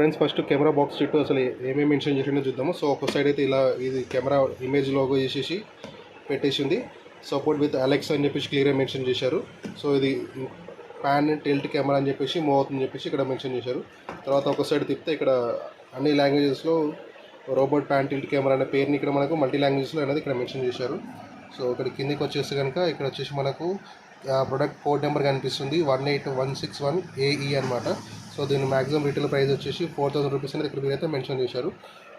Friends first camera box చుట్టూ అసలు ఏమేమి మెన్షన్ చేసిందో చూద్దాము. సో ఒక సైడ్ అయితే ఇలా ఇది కెమెరా ఇమేజ్ లోగో చేసేసి పెట్టేసింది. సపోర్ట్ విత్ అలెక్సా అని చెప్పేసి క్లియర్గా మెన్షన్ చేశారు. సో ఇది పాన్ టిల్ట్ కెమెరా అని చెప్పేసి మూవ్ అవుతుందని చెప్పేసి ఇక్కడ మెన్షన్ చేశారు. తర్వాత ఒక సైడ్ తిప్పితే ఇక్కడ అన్ని లాంగ్వేజెస్లో రోబోట్ పాన్ టిల్ట్ కెమెరా అనే పేరుని ఇక్కడ మనకు మల్టీ లాంగ్వేజెస్లో అనేది ఇక్కడ మెన్షన్ చేశారు. సో ఇక్కడ కిందికి వచ్చేసి కనుక ఇక్కడ వచ్చేసి మనకు ప్రొడక్ట్ కోడ్ నెంబర్ కనిపిస్తుంది 18161AE అనమాట. సో దీని మ్యాక్సిమం రిటైల్ ప్రైస్ వచ్చేసి 4000 రూపీస్ అనేది ఇక్కడ మీరైతే మెన్షన్ చేశారు.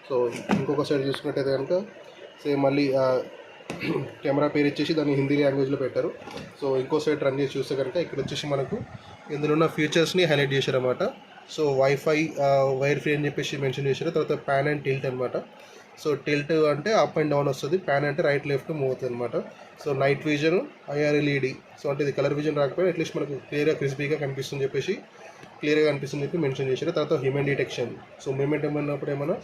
సో ఇంకొక సైడ్ చూసుకున్నట్టయితే కనుక సేమ్ మళ్ళీ కెమెరా పేరు ఇచ్చేసి దాన్ని హిందీ లాంగ్వేజ్లో పెట్టారు. సో ఇంకో సైడ్ రన్ చేసి చూస్తే కనుక ఇక్కడ వచ్చేసి మనకు ఇందులో ఉన్న ఫీచర్స్ని హైలైట్ చేశారన్నమాట. సో వైఫై వైర్ ఫ్రీ అని చెప్పేసి మెన్షన్ చేశారు. తర్వాత ప్యాన్ అండ్ టిల్ట్ అనమాట. సో టిల్ట్ అంటే అప్ అండ్ డౌన్ వస్తుంది, ప్యాన్ అంటే రైట్ లెఫ్ట్ మూవ్ అవుతుంది అనమాట. So night vision, IR LED. So అంటే ఇది కలర్ విజన్ రాకపోయినా అట్లీస్ట్ మనకు క్లియర్గా క్రిస్పీగా కనిపిస్తుంది చెప్పేసి క్లియర్గా కనిపిస్తుంది చెప్పి మెన్షన్ చేశారు. తర్వాత హ్యూమన్ డిటెక్షన్. సో మూమెంట్ ఏమన్నప్పుడు ఏమైనా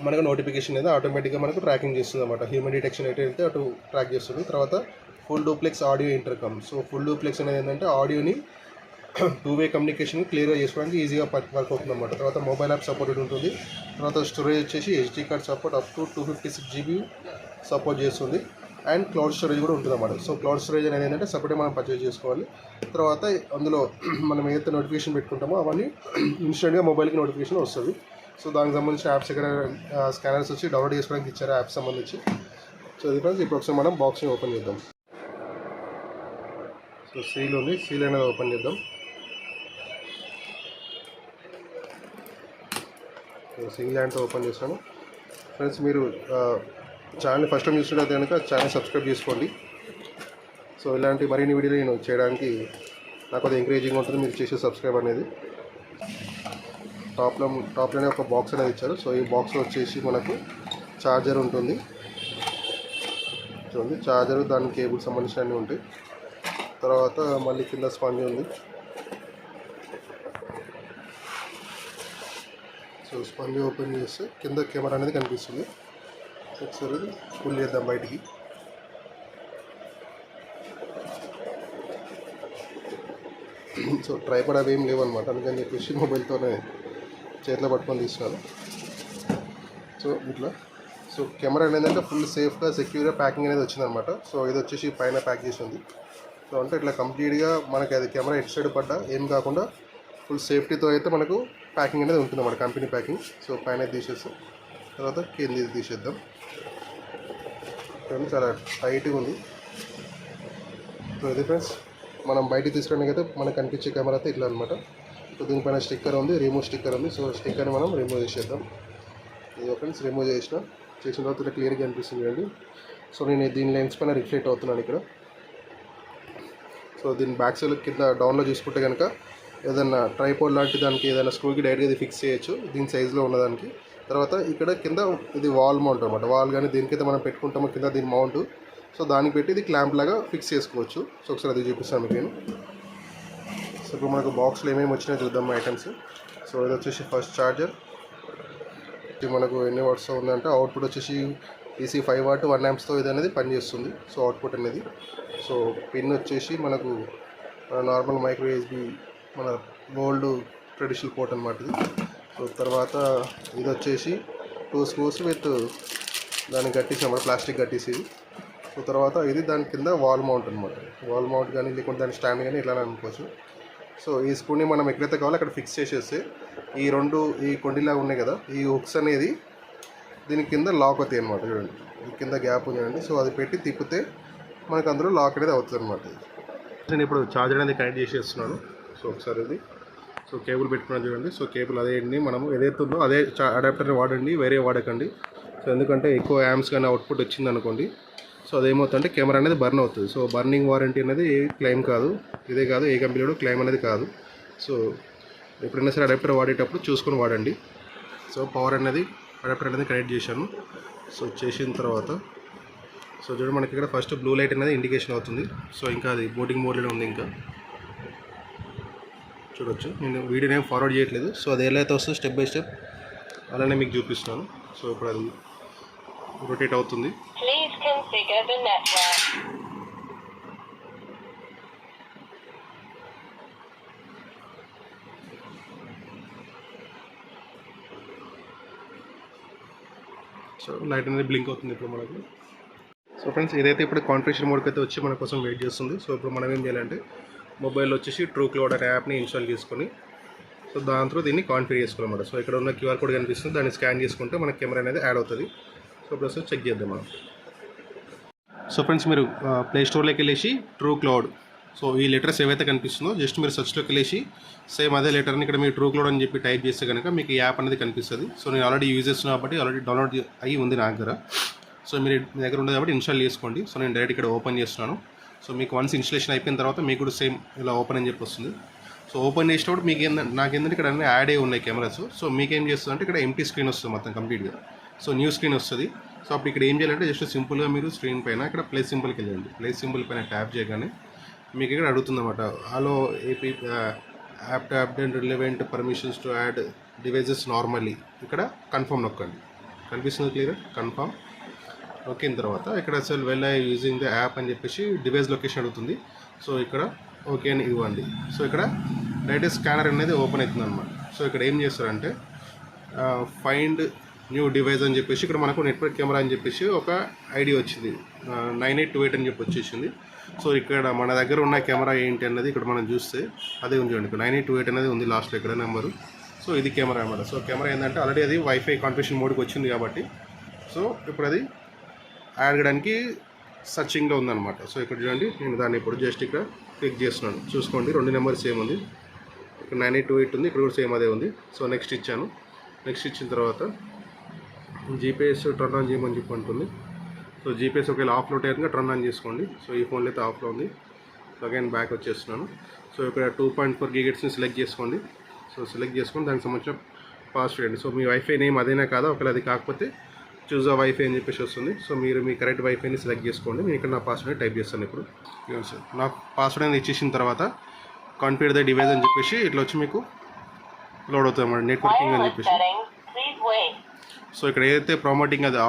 మనకు నోటిఫికేషన్ అనేది ఆటోమేటిక్గా మనకు ట్రాకింగ్ చేస్తుంది అనమాట. హ్యూమన్ డిటెక్షన్ అయితే అటు ట్రాక్ చేస్తుంది. తర్వాత full duplex audio intercom. So full duplex అనేది ఏంటంటే ఆడియోని 2-వే కమ్యూనికేషన్ క్లియర్గా చేసుకోవడానికి ఈజీగా వర్క్ అవుతుంది అనమాట. తర్వాత మొబైల్ యాప్ సపోర్టెడ్ ఉంటుంది. తర్వాత స్టోరేజ్ వచ్చేసి SD card support up to 256 GB support చేస్తుంది. అండ్ క్లౌడ్ స్టోరేజ్ కూడా ఉంటుంది అన్నమాట. సో క్లౌడ్ స్టోరేజ్ అనేది ఏంటంటే సపరేట్గా మనం పర్చేజ్ చేసుకోవాలి. తర్వాత అందులో మనం ఏదైతే నోటిఫికేషన్ పెట్టుకుంటామో అవన్నీ ఇన్స్టెంట్గా మొబైల్కి నోటిఫికేషన్ వస్తుంది. సో దానికి సంబంధించిన యాప్స్ ఇక్కడ స్కానర్స్ వచ్చి డౌన్లోడ్ చేసుకోవడానికి ఇచ్చారు యాప్స్ సంబంధించి. సో ఇది ఫ్రెండ్స్ ఇప్పుడు ఒకసారి మనం బాక్స్ని ఓపెన్ చేద్దాం. సో సీల్ ఉంది, సీల్ అనేది ఓపెన్ చేద్దాం. సింగిల్ హ్యాండ్తో ఓపెన్ చేస్తాను. ఫ్రెండ్స్ మీరు ఛానల్ని ఫస్ట్ టైం చూస్తుంటే కనుక ఛానల్ సబ్స్క్రైబ్ చేసుకోండి. సో ఇలాంటి మరిన్ని వీడియోలు నేను చేయడానికి నాకు అది ఎంకరేజింగ్ ఉంటుంది మీరు చేసే సబ్స్క్రైబ్ అనేది. టాప్లోనే ఒక బాక్స్ అనేది ఇచ్చారు. సో ఈ బాక్స్లో వచ్చేసి మనకు ఛార్జర్ ఉంటుంది. చూడండి ఛార్జరు, దాని కేబుల్ సంబంధించినవి ఉంటాయి. తర్వాత మళ్ళీ కింద స్పాంజ్ ఉంది. సో స్పాంజ్ ఓపెన్ చేస్తే కింద కెమెరా అనేది కనిపిస్తుంది. ఒకసారి పుల్ చేద్దాం బయటికి. సో ట్రైపాడ్ అవి ఏం లేవన్నమాట, అందుకని చెప్పేసి మొబైల్తోనే చేతిలో పట్టుకొని తీస్తున్నాను. సో ఇట్లా సో కెమెరా అనేది ఫుల్ సేఫ్గా సెక్యూర్గా ప్యాకింగ్ అనేది వచ్చిందనమాట. సో ఇది వచ్చేసి పైన ప్యాక్ చేసి ఉంది. సో అంటే ఇట్లా కంప్లీట్గా మనకి అది కెమెరా ఎటు సైడ్ పడ్డా ఏం కాకుండా ఫుల్ సేఫ్టీతో అయితే మనకు ప్యాకింగ్ అనేది ఉంటుంది అన్నమాట, కంపెనీ ప్యాకింగ్. సో పైన తీసేస్తాం, తర్వాత కింద తీసేద్దాం. చాలా టైట్గా ఉంది. సో ఇది ఫ్రెండ్స్ మనం బయటికి తీసుకోవడానికి అయితే మనకు కనిపించే కెమెరా అయితే ఇట్లా అనమాట. సో దీనిపైన స్టిక్కర్ ఉంది, రిమూవ్ స్టిక్కర్ ఉంది. సో స్టిక్కర్ని మనం రిమూవ్ చేసేద్దాం. ఇది ఫ్రెండ్స్ రిమూవ్ చేసిన తర్వాత ఇలా క్లియర్గా కనిపిస్తుంది అండి. సో నేను దీని లెన్స్ పైన రిఫ్లెక్ట్ అవుతున్నాను ఇక్కడ. సో దీని బ్యాక్ సైడ్ కింద డౌన్లో చూసుకుంటే కనుక ఏదైనా ట్రైపోడ్ లాంటి దానికి ఏదైనా స్క్రూకి డైరెక్ట్గా ఇది ఫిక్స్ చేయొచ్చు దీని సైజులో ఉన్నదానికి. తర్వాత ఇక్కడ కింద ఇది వాల్ మౌంట్ అనమాట. వాల్ కానీ దీనికైతే మనం పెట్టుకుంటామో కింద దీని మౌంట్. సో దానికి పెట్టి ఇది క్లాంప్ లాగా ఫిక్స్ చేసుకోవచ్చు. సో ఒకసారి అది చూపిస్తాను మీకు నేను. సో ఇప్పుడు మనకు బాక్స్లో ఏమేమి వచ్చినాయో చూద్దాం ఐటమ్స్. సో ఇది వచ్చేసి ఫస్ట్ ఛార్జర్. ఇది మనకు ఎన్ని వాట్స్ ఉందంటే అవుట్పుట్ వచ్చేసి DC 5 వాట్ 1 amps ఇది అనేది పనిచేస్తుంది. సో అవుట్పుట్ అనేది. సో పిన్ వచ్చేసి మనకు నార్మల్ మైక్రో USB మన ఓల్డ్ ట్రెడిషనల్ పోర్ట్ అనమాట ఇది. సో తర్వాత ఇది వచ్చేసి 2 స్క్రూస్ విత్ దాన్ని కట్టేసి అన్నమాట, ప్లాస్టిక్ కట్టేసి ఇది. సో తర్వాత ఇది దాని కింద వాల్ మౌంట్ అనమాట. వాల్ మౌంట్ కానీ లేకుంటే దాని స్టాండ్ కానీ ఇట్లా అనుకోవచ్చు. సో ఈ స్క్రూని మనం ఎక్కడైతే కావాలో అక్కడ ఫిక్స్ చేసేస్తే ఈ కొండిలాగా ఉన్నాయి కదా, ఈ హుక్స్ అనేది దీని కింద లాక్ అవుతాయి అనమాట. చూడండి ఈ కింద గ్యాప్ ఉంది అండి. సో అది పెట్టి తిప్పితే మనకు అందులో లాక్ అనేది అవుతుంది అనమాట. నేను ఇప్పుడు ఛార్జర్ అనేది కనెక్ట్ చేసేస్తున్నాను. సో ఒకసారి ఇది సో కేబుల్ పెట్టుకున్నాను చూడండి. సో కేబుల్ అదే అండి, మనం ఏదైతే ఉందో అదే అడాప్టర్ని వాడండి, వేరే వాడకండి. సో ఎందుకంటే ఎక్కువ యాంప్స్ కానీ అవుట్పుట్ వచ్చింది అనుకోండి, సో అదేమవుతుందంటే కెమెరా అనేది బర్న్ అవుతుంది. సో బర్నింగ్ వారంటీ అనేది క్లెయిమ్ కాదు, ఇదే కాదు ఏ కంపెనీలో క్లెయిమ్ అనేది కాదు. సో ఎప్పుడైనా సరే అడాప్టర్ వాడేటప్పుడు చూసుకొని వాడండి. సో పవర్ అనేది అడాప్టర్ అనేది కనెక్ట్ చేశాను. సో చేసిన తర్వాత సో చూడండి మనకి ఇక్కడ ఫస్ట్ బ్లూ లైట్ అనేది ఇండికేషన్ అవుతుంది. సో ఇంకా అది బోటింగ్ మోడ్లో ఉంది. ఇంకా చూడొచ్చు, నేను వీడియోని ఏం ఫార్వర్డ్ చేయట్లేదు. సో అది ఎలా అయితే వస్తుందో స్టెప్ బై స్టెప్ అలానే మీకు చూపిస్తున్నాను. సో ఇప్పుడు అది రొటేట్ అవుతుంది. సో లైట్ అనేది బ్లింక్ అవుతుంది ఇప్పుడు మనకు. సో ఫ్రెండ్స్ ఇదైతే ఇప్పుడు కాన్ఫిగరేషన్ మోడ్కి అయితే వచ్చి మన కోసం వెయిట్ చేస్తుంది. సో ఇప్పుడు మనం ఏం చేయాలంటే మొబైల్లో వచ్చేసి ట్రూ క్లౌడ్ అనే యాప్ని ఇన్స్టాల్ చేసుకొని సో దాంతో దీన్ని కాన్ఫిగర్ చేసుకోవాలన్నమాట. సో ఇక్కడ ఉన్న క్యూఆర్ కోడ్ కనిపిస్తుంది, దాన్ని స్కాన్ చేసుకుంటే మన కెమెరా అనేది యాడ్ అవుతుంది. సో ఇప్పుడు అసలు చెక్ చేద్దాం మనం. సో ఫ్రెండ్స్ మీరు ప్లే స్టోర్లోకి వెళ్ళేసి ట్రూ క్లౌడ్, సో ఈ లెటర్స్ ఏవైతే కనిపిస్తుందో జస్ట్ మీరు సర్చ్లోకి వెళ్ళేసి సేమ్ అదే లెటర్ని ఇక్కడ మీరు ట్రూ క్లౌడ్ అని చెప్పి టైప్ చేస్తే కనుక మీకు ఈ యాప్ అనేది కనిపిస్తుంది. సో నేను ఆల్రెడీ యూజ్ చేస్తున్నా కాబట్టి ఆల్రెడీ డౌన్లోడ్ అయ్యి ఉంది నా దగ్గర. సో మీరు మీ దగ్గర ఉండదు కాబట్టి ఇన్స్టాల్ చేసుకోండి. సో నేను డైరెక్ట్ ఇక్కడ ఓపెన్ చేస్తున్నాను. సో మీకు వన్స్ ఇన్స్టాలేషన్ అయిపోయిన తర్వాత మీకు కూడా సేమ్ ఇలా ఓపెన్ అని చెప్పి వస్తుంది. సో ఓపెన్ చేసినప్పుడు మీకు నాకేంటంటే ఇక్కడ అన్నీ యాడ్ అయ్యి ఉన్నాయి కెమెరాస్. సో మీకేం చేస్తుంది అంటే ఇక్కడ ఎంటీ స్క్రీన్ వస్తుంది మొత్తం కంప్లీట్గా. సో న్యూ స్క్రీన్ వస్తుంది. సో అప్పుడు ఇక్కడ ఏం చేయాలంటే జస్ట్ సింపుల్గా మీరు స్క్రీన్ పైన ఇక్కడ ప్లేస్ సింబల్కి వెళ్ళండి. ప్లేస్ సింబల్ పైన ట్యాప్ చేయగానే మీకు ఇక్కడ అడుగుతుంది అన్నమాట, hello AP app to update relevant permissions to add devices normally. ఇక్కడ కన్ఫర్మ్ నొక్కండి. కనిపిస్తుంది క్లియర్, కన్ఫర్మ్ నొక్కిన తర్వాత ఇక్కడ అసలు well I using the app అని చెప్పేసి డివైస్ లొకేషన్ అడుగుతుంది. సో ఇక్కడ ఓకే అని ఇవ్వండి. సో ఇక్కడ డైరెక్ట్ స్కానర్ అనేది ఓపెన్ అవుతుంది అనమాట. సో ఇక్కడ ఏం చేస్తారంటే ఫైండ్ న్యూ డివైస్ అని చెప్పేసి ఇక్కడ మనకు నెట్వర్క్ కెమెరా అని చెప్పేసి ఒక ఐడి వచ్చింది, 9828 అని చెప్పి వచ్చేసింది. సో ఇక్కడ మన దగ్గర ఉన్న కెమెరా ఏంటి అన్నది ఇక్కడ మనం చూస్తే అదే ఉంది చూడండి, ఇక్కడ 9828 అనేది ఉంది లాస్ట్లో ఇక్కడ నెంబరు. సో ఇది కెమెరా అన్నమాట. సో కెమెరా ఏంటంటే ఆల్రెడీ అది వైఫై కాన్ఫిగరేషన్ మోడ్కి వచ్చింది కాబట్టి సో ఇప్పుడు అది యాడ్ చేయడానికి సర్చింగ్లో ఉందన్నమాట. సో ఇక్కడ చూడండి, నేను దాన్ని ఇప్పుడు జస్ట్ ఇక్కడ క్లిక్ చేస్తున్నాను. చూసుకోండి 2 నెంబర్ సేమ్ ఉంది, ఇక్కడ 9828 ఉంది, ఇక్కడ కూడా సేమ్ అదే ఉంది. సో నెక్స్ట్ ఇచ్చాను. నెక్స్ట్ ఇచ్చిన తర్వాత జీపీఎస్ టర్న్ ఆన్ చేయమని చెప్పి అంటుంది. సో జీపీఎస్ ఒకవేళ ఆఫ్లో ఉంటే టర్న్ ఆన్ చేసుకోండి. సో ఈ ఫోన్లో అయితే ఆఫ్లో ఉంది. సో అగైన్ బ్యాక్ వచ్చేస్తున్నాను. సో ఇక్కడ 2.4 GHzని సెలెక్ట్ చేసుకోండి. సో సెలెక్ట్ చేసుకొని దానికి సంబంధించిన పాస్వర్డ్ అండి. సో మీ వైఫై నేమ్ అదేనా కాదా, ఒకవేళ అది కాకపోతే చూజ్ ఆ వైఫై అని చెప్పేసి వస్తుంది. సో మీరు మీ కరెక్ట్ వైఫైని సెలెక్ట్ చేసుకోండి. నేను ఇక్కడ నా పాస్వర్డ్ టైప్ చేస్తాను. ఇప్పుడు నా పాస్వర్డ్ అనేది ఇచ్చేసిన తర్వాత కాన్ఫిగర్ ద డివైస్ అని చెప్పేసి ఇట్లా వచ్చి మీకు లోడ్ అవుతుంది అన్నమాట, నెట్వర్కింగ్ అని చెప్పేసి. సో ఇక్కడ ఏదైతే ప్రమోటింగ్ అది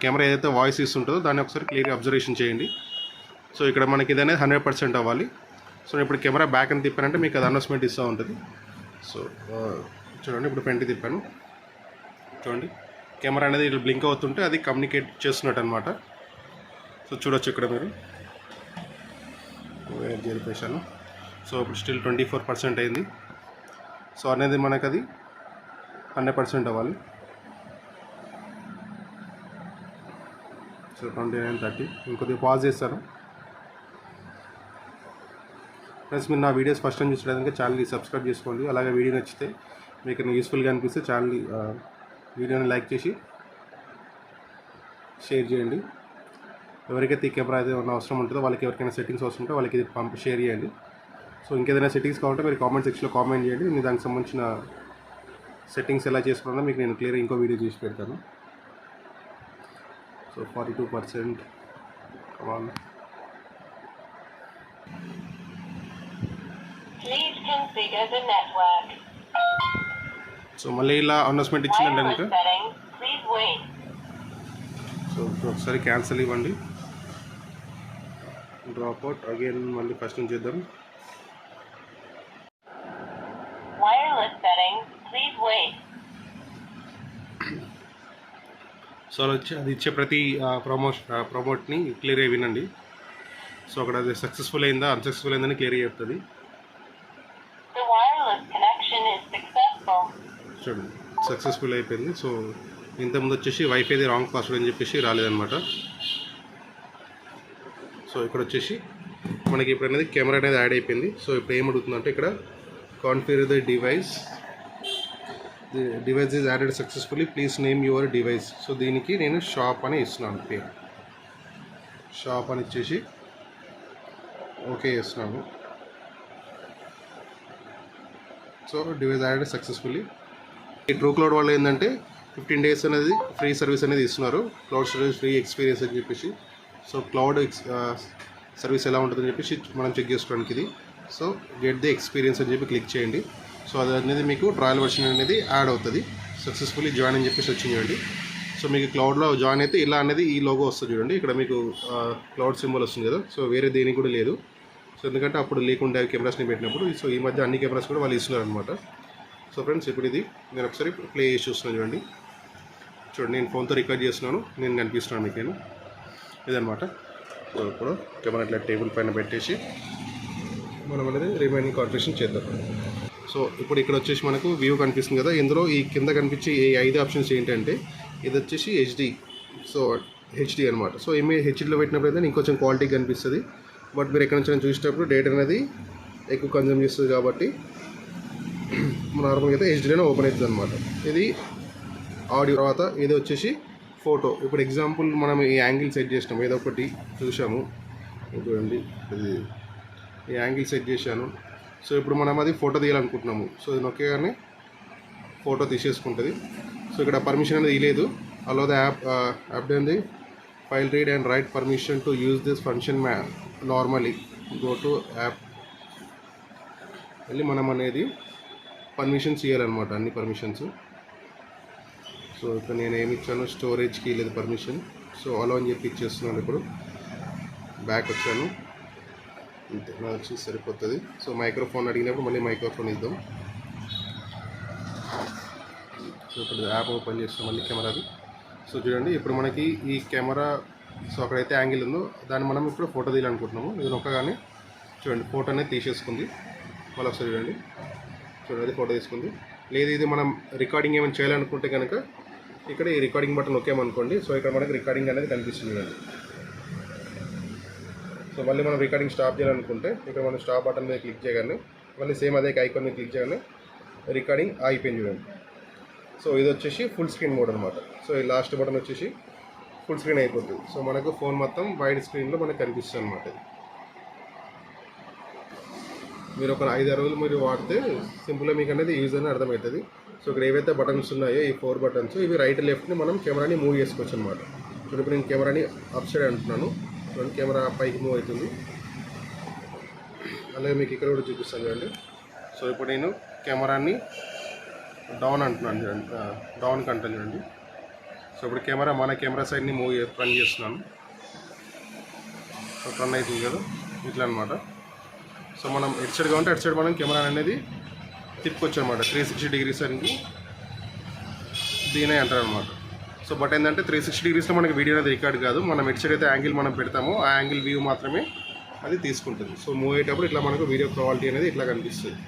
కెమెరా ఏదైతే వాయిస్ ఇస్తుంటుందో దాన్ని ఒకసారి క్లియర్గా అబ్జర్వేషన్ చేయండి. సో ఇక్కడ మనకి ఇది అనేది 100% అవ్వాలి. సో ఇప్పుడు కెమెరా బ్యాక్ అని తిప్పానంటే మీకు అది అనౌన్స్మెంట్ ఇస్తూ ఉంటుంది. సో చూడండి ఇప్పుడు ఫ్రంట్ తిప్పాను, చూడండి కెమెరా అనేది ఇట్లా బ్లింక్ అవుతుంటే అది కమ్యూనికేట్ చేస్తున్నట్టు అనమాట. సో చూడొచ్చు ఇక్కడ మీరు జరిపేశాను. సో ఇప్పుడు స్టిల్ 24% అయింది. సో అనేది మనకు అది 100% అవ్వాలి. సో 29, 30 ఇంకొద్దిగా పాజ్ చేస్తాను. ఫ్రెండ్స్ మీరు నా వీడియోస్ ఫస్ట్ టైం చూసేదానికి ఛానల్ని సబ్స్క్రైబ్ చేసుకోండి. అలాగే వీడియో నచ్చితే మీకు యూస్ఫుల్గా అనిపిస్తే ఛానల్ని వీడియోని లైక్ చేసి షేర్ చేయండి. ఎవరికైతే ఈ కెమెరా అయితే ఉన్న అవసరం ఉంటుందో వాళ్ళకి, ఎవరికైనా సెట్టింగ్స్ అవసరం ఉంటే వాళ్ళకి ఇది షేర్ చేయండి. సో ఇంకేదైనా సెట్టింగ్స్ కావాలంటే మీరు కామెంట్ సెక్షన్లో కామెంట్ చేయండి. నేను దానికి సంబంధించిన సెట్టింగ్స్ ఎలా చేసుకున్నా మీకు నేను క్లియర్గా ఇంకో వీడియో చేసి పెడతాను. సో 42%. కమాన్. సో మళ్ళీ ఇలా అనౌన్స్మెంట్ ఇచ్చిందంటే కనుక సో ఒకసారి క్యాన్సిల్ ఇవ్వండి, డ్రాప్ అవుట్ అగైన్ మళ్ళీ ఫస్ట్ నుంచి చేద్దాం. సో అది ఇచ్చే ప్రతి ప్రమోట్ని క్లియర్గా వినండి. సో అక్కడ అది సక్సెస్ఫుల్ అయిందా అన్సక్సెస్ఫుల్ అయిందని క్లియర్గా చెప్తుంది. చూడండి సక్సెస్ఫుల్ అయిపోయింది. సో ఇంతకుముందు వచ్చేసి వైఫైది రాంగ్ పాస్వర్డ్ అని చెప్పేసి రాలేదన్నమాట. సో ఇక్కడ వచ్చేసి మనకి ఇప్పుడు అనేది కెమెరా అనేది యాడ్ అయిపోయింది. సో ఇప్పుడు ఏమడుగుతుందంటే ఇక్కడ configure the device, the device is added successfully, please name your device. So దీనికి నేను షాప్ అని ఇస్తున్నాను, పేరు షాప్ అని ఇచ్చేసి ఓకే చేస్తున్నాను. So device added successfully. ఈ ట్రూ క్లౌడ్ వల్ల ఏంటంటే 15 days అనేది ఫ్రీ సర్వీస్ అనేది ఇస్తున్నారు, క్లౌడ్ స్టోరేజ్ ఫ్రీ ఎక్స్పీరియన్స్ అని చెప్పేసి. సో క్లౌడ్ సర్వీస్ ఎలా ఉంటుందని చెప్పేసి మనం చెక్ చేసుకోవడానికి ఇది. సో గెట్ ది ఎక్స్పీరియన్స్ అని చెప్పి క్లిక్ చేయండి. సో అది అనేది మీకు ట్రయల్ వర్షన్ అనేది యాడ్ అవుతుంది. సక్సెస్ఫుల్లీ జాయిన్ అని చెప్పేసి వచ్చింది చూడండి. సో మీకు క్లౌడ్లో జాయిన్ అయితే ఇలా అనేది ఈ లోగో వస్తుంది చూడండి. ఇక్కడ మీకు క్లౌడ్ సింబల్ వస్తుంది కదా. సో వేరే దేనికి కూడా లేదు. సో ఎందుకంటే అప్పుడు లేకుండా కెమెరాస్ని పెట్టినప్పుడు. సో ఈ మధ్య అన్ని కెమెరాస్ కూడా వాళ్ళు ఇస్తున్నారు అనమాట. సో ఫ్రెండ్స్ ఇప్పుడు ఇది నేను ఒకసారి ప్లే చేసి చూస్తున్నాను చూడండి. చూడండి నేను ఫోన్తో రికార్డ్ చేస్తున్నాను, నేను కనిపిస్తున్నాను మీకు. నేను ఇదనమాట. సో ఇప్పుడు కెమెరా ఇట్లా టేబుల్ పైన పెట్టేసి మనం అనేది రిమైనింగ్ కాన్ఫిగరేషన్ చేద్దాం. సో ఇప్పుడు ఇక్కడ వచ్చేసి మనకు వ్యూ కనిపిస్తుంది కదా, ఇందులో ఈ కింద కనిపించే ఈ 5 ఆప్షన్స్ ఏంటంటే ఇది వచ్చేసి హెచ్డి. సో హెచ్డి అనమాట. సో హెచ్డీలో పెట్టినప్పుడు అయితే ఇంకొంచెం క్వాలిటీ కనిపిస్తుంది. బట్ మీరు ఎక్కడి నుంచి చూసేటప్పుడు డేటా అనేది ఎక్కువ కన్జ్యూమ్ చేస్తుంది కాబట్టి నార్మల్గా అయితే హెచ్డీలోనే ఓపెన్ అవుతుంది అనమాట. ఇది ఆడియో. తర్వాత ఇది వచ్చేసి ఫోటో. ఇప్పుడు ఎగ్జాంపుల్ మనం ఈ యాంగిల్ సెట్ చేసినాము, ఏదో ఒకటి చూసాము చూడండి, ఇది ఈ యాంగిల్ సెట్ చేశాను. సో ఇప్పుడు మనం అది ఫోటో తీయాలనుకుంటున్నాము. సో ఇది నొక్కగానే ఫోటో తీసేసుకుంటుంది. సో ఇక్కడ పర్మిషన్ అనేది ఇవ్వలేదు. అలో ద యాప్ ఉంది file read and right permission to use this function normally go to app వెళ్ళి మనం అనేది పర్మిషన్స్ ఇవ్వాలన్నమాట, అన్ని పర్మిషన్స్. సో ఇక్కడ నేను ఏమి ఇచ్చాను, స్టోరేజ్కి లేదు పర్మిషన్. సో అలో అని చెప్పి ఇచ్చేస్తున్నాను. ఇప్పుడు బ్యాక్ వచ్చాను, ఇంతే నాకు వచ్చి సరిపోతుంది. సో మైక్రోఫోన్ అడిగినప్పుడు మళ్ళీ మైక్రోఫోన్ ఇద్దాం. సో ఇప్పుడు యాప్ ఓపెన్ చేస్తాం మళ్ళీ కెమెరాది. సో చూడండి ఇప్పుడు మనకి ఈ కెమెరా, సో అక్కడైతే యాంగిల్ ఉందో దాన్ని మనం ఇప్పుడు ఫోటో తీయాలనుకుంటున్నాము. ఇది నొక్కగానే చూడండి ఫోటో అనేది తీసేసుకుంది. మళ్ళీ ఒకసారి చూడండి, చూడండి ఫోటో తీసుకుంది. లేదు ఇది మనం రికార్డింగ్ ఏమైనా చేయాలనుకుంటే కనుక ఇక్కడ ఈ రికార్డింగ్ బటన్ నొక్కామనుకోండి. సో ఇక్కడ మనకి రికార్డింగ్ అనేది కనిపిస్తుంది చూడండి. సో మళ్ళీ మనం రికార్డింగ్ స్టాప్ చేయాలనుకుంటే ఇక్కడ మనం స్టాప్ బటన్ మీద క్లిక్ చేయగానే మళ్ళీ సేమ్ అదే ఐకాన్ మీద క్లిక్ చేయగానే రికార్డింగ్ అయిపోయింది చూడండి. సో ఇది వచ్చేసి ఫుల్ స్క్రీన్ మోడ్ అనమాట. సో ఈ లాస్ట్ బటన్ వచ్చేసి ఫుల్ స్క్రీన్ అయిపోతుంది. సో మనకు ఫోన్ మొత్తం వైడ్ స్క్రీన్లో మనకు కనిపిస్తుంది అనమాట. మీరు ఒక 5-6 రోజులు మీరు వాడితే సింపుల్గా మీకు అనేది యూజ్ అని అర్థమవుతుంది. సో ఇక్కడ ఏవైతే బటన్స్ ఉన్నాయో ఈ 4 బటన్స్, ఇవి రైట్ లెఫ్ట్ని మనం కెమెరాని మూవ్ చేసుకోవచ్చు అనమాట. సో ఇప్పుడు నేను కెమెరాని అప్ సైడ్ అంటున్నాను, చూడండి కెమెరా పైకి మూవ్ అవుతుంది. అలాగే మీకు ఇక్కడ కూడా చూపిస్తాను చూడండి. సో ఇప్పుడు నేను కెమెరాని డౌన్ అంటున్నాను చూడండి, డౌన్కి అంటాను చూడండి. సో ఇప్పుడు మన కెమెరా సైడ్ని రన్ చేస్తున్నాను. సో రన్ అవుతుంది కదా ఇట్లా అనమాట. సో మనం ఎటు సైడ్ కావాలంటే అటు సైడ్ మనం కెమెరా అనేది తిప్పుకోవచ్చు అనమాట. 360 degrees అని దీనే అంటారు అనమాట. సో బట్ ఏంటంటే 360 degreesలో మనకి వీడియో అనేది రికార్డ్ కాదు, మనం ఎటు సైడ్ అయితే యాంగిల్ మనం పెడతామో ఆ యాంగిల్ వ్యూ మాత్రమే అది తీసుకుంటుంది. సో మూవ్ అయ్యేటప్పుడు ఇట్లా మనకు వీడియో క్వాలిటీ అనేది ఇట్లా కనిపిస్తుంది.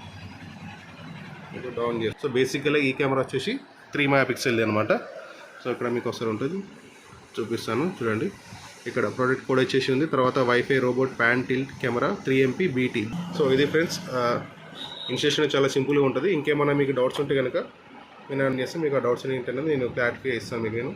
డౌన్ చేసి సో బేసిక్గా ఈ కెమెరా వచ్చేసి 3 MP అనమాట. సో ఇక్కడ మీకు ఒకసారి ఉంటుంది చూపిస్తాను చూడండి. ఇక్కడ ప్రోడక్ట్ కోడ్ వచ్చేసి ఉంది. తర్వాత wifi robot pan tilt camera 3MP BT. So ఇది ఫ్రెండ్స్ ఇన్స్టేషన్ చాలా సింపుల్గా ఉంటుంది. ఇంకేమైనా మీకు డౌట్స్ ఉంటే కనుక నేను చేస్తే మీకు ఆ డౌట్స్ ఏంటనేది నేను క్లారిఫై ఇస్తాను మీకు నేను.